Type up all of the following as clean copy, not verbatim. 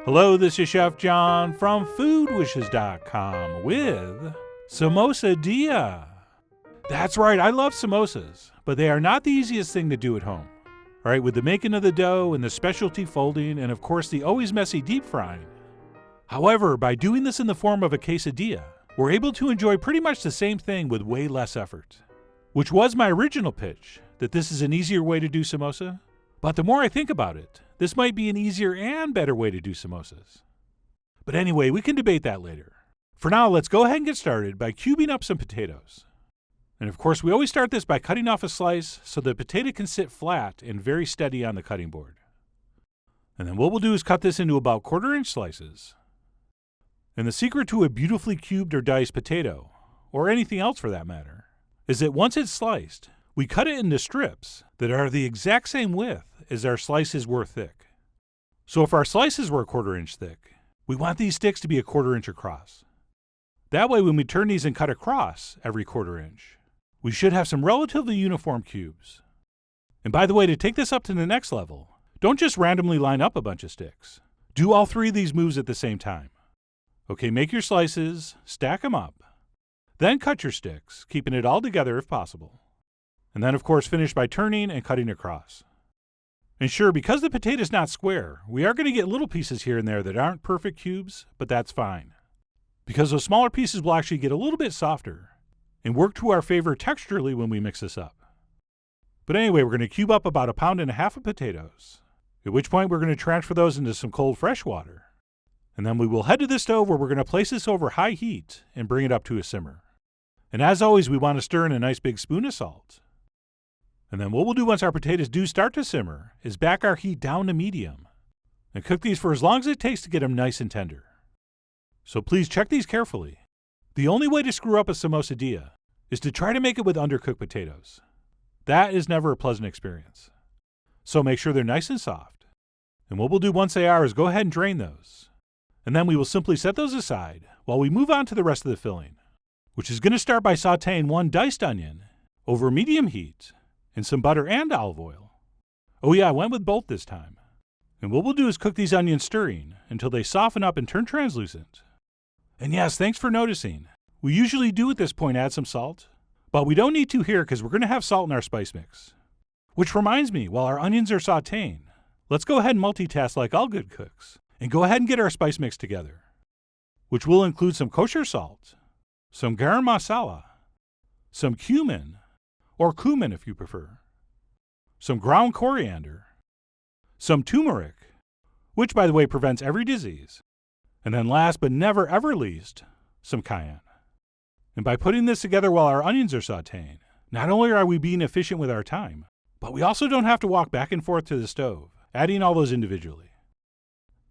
Hello, this is Chef John from foodwishes.com with Samosadilla. That's right, I love samosas, but they are not the easiest thing to do at home. All right, with the making of the dough and the specialty folding and of course the always messy deep frying. However, by doing this in the form of a quesadilla, we're able to enjoy pretty much the same thing with way less effort. Which was my original pitch, that this is an easier way to do samosa. But the more I think about it, this might be an easier and better way to do samosas. But anyway, we can debate that later. For now, let's go ahead and get started by cubing up some potatoes. And of course, we always start this by cutting off a slice so the potato can sit flat and very steady on the cutting board. And then what we'll do is cut this into about 1/4-inch slices. And the secret to a beautifully cubed or diced potato, or anything else for that matter, is that once it's sliced, we cut it into strips that are the exact same width as our slices were thick. So if our slices were 1/4-inch thick, we want these sticks to be 1/4-inch across. That way when we turn these and cut across every 1/4-inch, we should have some relatively uniform cubes. And by the way, to take this up to the next level, don't just randomly line up a bunch of sticks. Do all 3 of these moves at the same time. Okay, make your slices, stack them up, then cut your sticks, keeping it all together if possible. And then of course finish by turning and cutting across. And sure, because the potato's not square, we are going to get little pieces here and there that aren't perfect cubes, but that's fine. Because those smaller pieces will actually get a little bit softer and work to our favor texturally when we mix this up. But anyway, we're going to cube up about 1.5 pounds of potatoes, at which point we're going to transfer those into some cold fresh water. And then we will head to the stove where we're going to place this over high heat and bring it up to a simmer. And as always, we want to stir in a nice big spoon of salt. And then what we'll do once our potatoes do start to simmer is back our heat down to medium and cook these for as long as it takes to get them nice and tender. So please check these carefully. The only way to screw up a samosadilla is to try to make it with undercooked potatoes. That is never a pleasant experience. So make sure they're nice and soft. And what we'll do once they are is go ahead and drain those. And then we will simply set those aside while we move on to the rest of the filling, which is going to start by sauteing 1 diced onion over medium heat in some butter and olive oil. Oh yeah, I went with both this time. And what we'll do is cook these onions stirring until they soften up and turn translucent. And yes, thanks for noticing. We usually do at this point add some salt, but we don't need to here because we're going to have salt in our spice mix. Which reminds me, while our onions are sauteing, let's go ahead and multitask like all good cooks and go ahead and get our spice mix together, which will include some kosher salt, some garam masala, some cumin, or cumin if you prefer, some ground coriander, some turmeric, which by the way prevents every disease, and then last but never ever least, some cayenne. And by putting this together while our onions are sauteing, not only are we being efficient with our time, but we also don't have to walk back and forth to the stove, adding all those individually.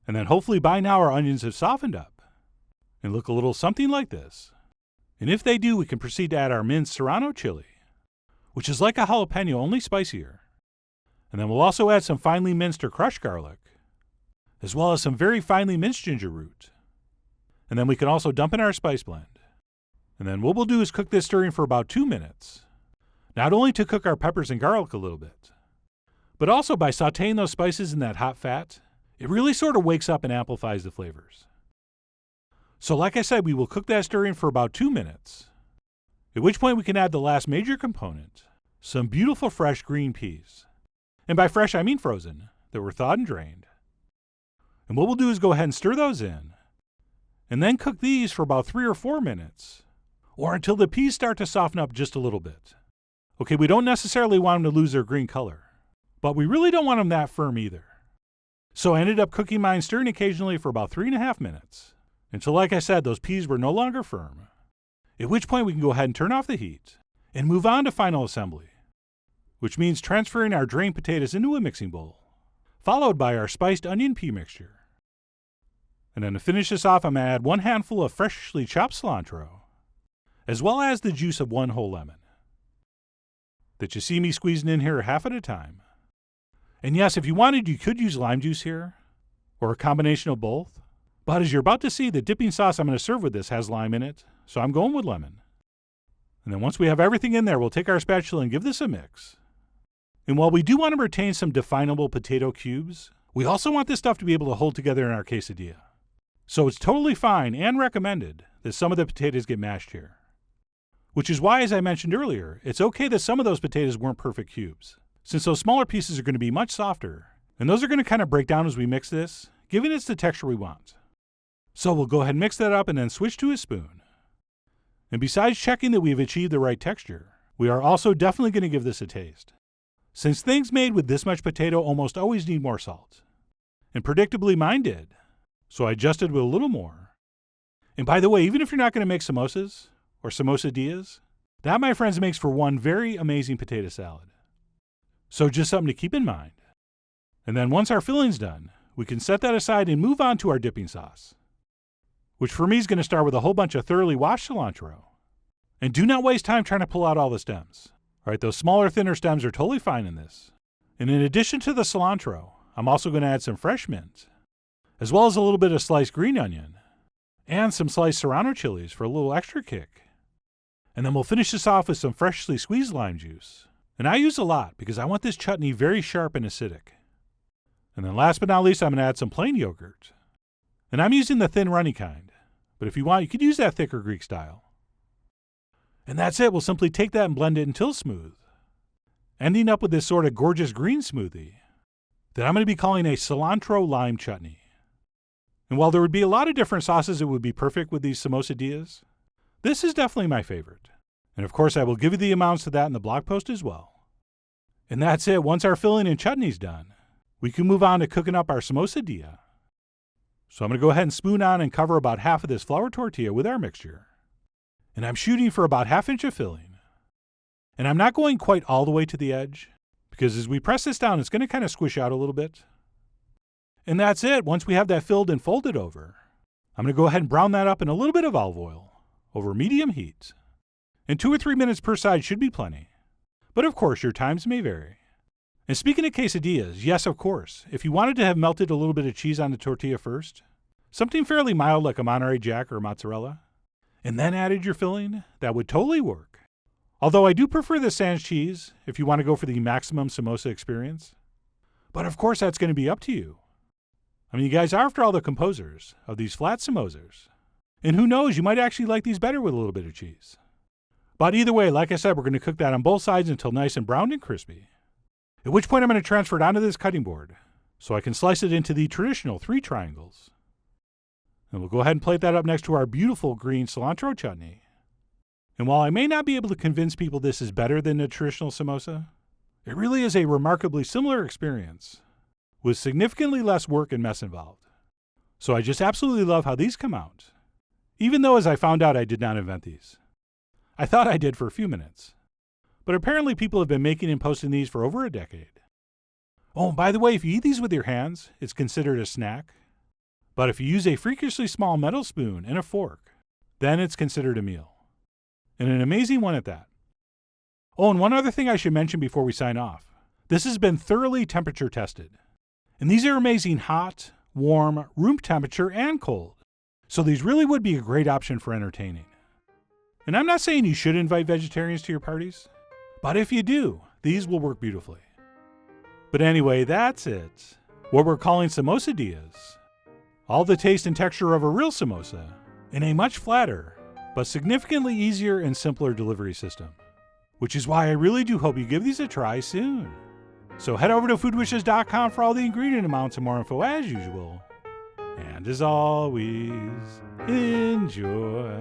And then hopefully by now our onions have softened up and look a little something like this. And if they do, we can proceed to add our minced serrano chili, which is like a jalapeno, only spicier. And then we'll also add some finely minced or crushed garlic, as well as some very finely minced ginger root. And then we can also dump in our spice blend. And then what we'll do is cook this stirring for about 2 minutes, not only to cook our peppers and garlic a little bit, but also by sauteing those spices in that hot fat, it really sort of wakes up and amplifies the flavors. So like I said, we will cook that stirring for about 2 minutes, at which point we can add the last major component, some beautiful fresh green peas. And by fresh, I mean frozen, that were thawed and drained. And what we'll do is go ahead and stir those in, and then cook these for about 3 or 4 minutes, or until the peas start to soften up just a little bit. Okay, we don't necessarily want them to lose their green color, but we really don't want them that firm either. So I ended up cooking mine stirring occasionally for about 3.5 minutes, until like I said, those peas were no longer firm. At which point we can go ahead and turn off the heat and move on to final assembly, which means transferring our drained potatoes into a mixing bowl, followed by our spiced onion pea mixture. And then to finish this off, I'm going to add 1 handful of freshly chopped cilantro, as well as the juice of 1 whole lemon, that you see me squeezing in here half at a time. And yes, if you wanted, you could use lime juice here, or a combination of both. But as you're about to see, the dipping sauce I'm going to serve with this has lime in it, so I'm going with lemon. And then once we have everything in there, we'll take our spatula and give this a mix. And while we do want to retain some definable potato cubes, We also want this stuff to be able to hold together in our quesadilla. So it's totally fine and recommended that some of the potatoes get mashed here. Which is why, as I mentioned earlier, it's okay that some of those potatoes weren't perfect cubes, since those smaller pieces are going to be much softer, and those are going to kind of break down as we mix this, giving it the texture we want. So we'll go ahead and mix that up and then switch to a spoon. And besides checking that we've achieved the right texture, we are also definitely going to give this a taste, since things made with this much potato almost always need more salt. And predictably mine did, so I adjusted with a little more. And by the way, even if you're not going to make samosas, or samosadillas, that, my friends, makes for one very amazing potato salad. So just something to keep in mind. And then once our filling's done, we can set that aside and move on to our dipping sauce, which for me is going to start with a whole bunch of thoroughly washed cilantro. And do not waste time trying to pull out all the stems. All right, those smaller, thinner stems are totally fine in this. And in addition to the cilantro, I'm also going to add some fresh mint, as well as a little bit of sliced green onion, and some sliced serrano chilies for a little extra kick. And then we'll finish this off with some freshly squeezed lime juice. And I use a lot because I want this chutney very sharp and acidic. And then last but not least, I'm going to add some plain yogurt. And I'm using the thin runny kind, but if you want, you could use that thicker Greek style. And that's it. We'll simply take that and blend it until smooth, ending up with this sort of gorgeous green smoothie that I'm going to be calling a cilantro lime chutney. And while there would be a lot of different sauces that would be perfect with these samosadillas, this is definitely my favorite. And of course, I will give you the amounts to that in the blog post as well. And that's it. Once our filling and chutney's done, we can move on to cooking up our samosadilla. So I'm going to go ahead and spoon on and cover about half of this flour tortilla with our mixture. And I'm shooting for about 1/2 inch of filling. And I'm not going quite all the way to the edge, because as we press this down, it's going to kind of squish out a little bit. And that's it. Once we have that filled and folded over, I'm going to go ahead and brown that up in a little bit of olive oil over medium heat. And 2 or 3 minutes per side should be plenty. But of course, your times may vary. And speaking of quesadillas, yes, of course, if you wanted to have melted a little bit of cheese on the tortilla first, something fairly mild like a Monterey Jack or mozzarella, and then added your filling, that would totally work. Although I do prefer the sans cheese if you want to go for the maximum samosa experience. But of course, that's going to be up to you. I mean, you guys are, after all, the composers of these flat samosas. And who knows, you might actually like these better with a little bit of cheese. But either way, like I said, we're going to cook that on both sides until nice and browned and crispy. At which point I'm going to transfer it onto this cutting board so I can slice it into the traditional 3 triangles. And we'll go ahead and plate that up next to our beautiful green cilantro chutney. And while I may not be able to convince people this is better than the traditional samosa, it really is a remarkably similar experience with significantly less work and mess involved. So I just absolutely love how these come out. Even though, as I found out, I did not invent these. I thought I did for a few minutes. But apparently people have been making and posting these for over a decade. Oh, and by the way, if you eat these with your hands, it's considered a snack. But if you use a freakishly small metal spoon and a fork, then it's considered a meal. And an amazing one at that. Oh, and one other thing I should mention before we sign off. This has been thoroughly temperature tested. And these are amazing hot, warm, room temperature, and cold. So these really would be a great option for entertaining. And I'm not saying you should invite vegetarians to your parties, but if you do, these will work beautifully. But anyway, that's it. What we're calling samosadillas. All the taste and texture of a real samosa in a much flatter, but significantly easier and simpler delivery system. Which is why I really do hope you give these a try soon. So head over to foodwishes.com for all the ingredient amounts and more info as usual. And as always, enjoy.